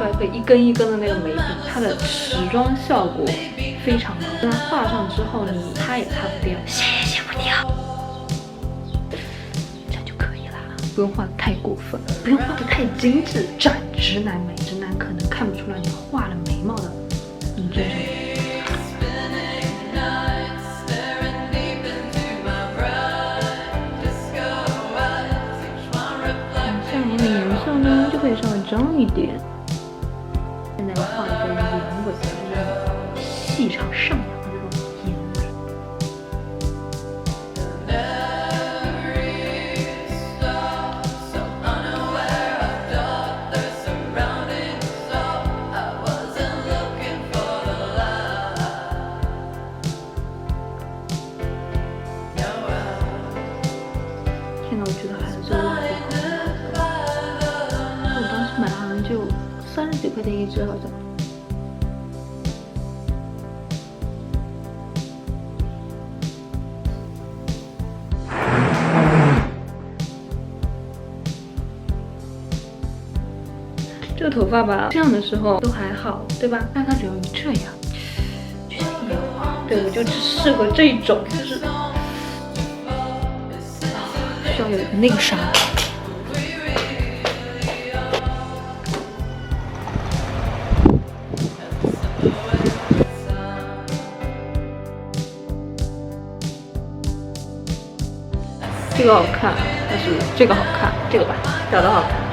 来可以一根一根的那个眉笔，它的持妆效果非常好。当它画上之后，你擦也擦不掉，卸也卸不掉，这样就可以了。不用画的太过分，不用画的太精致，斩直男眉，直男可能看不出来你画了眉毛的你这种。就可以稍微脏一点。现在要画一个眼尾，就是细长上扬的这种眼尾。现在我觉得还是这个蜡笔好看。买好像就30几块钱一支，好像。这个头发吧，这样的时候都还好，对吧？但它只要一这样，就像一样。对，我就只适合这种，就是需要有一个内伤。这个好看，但是这个好看，这个吧，小的好看。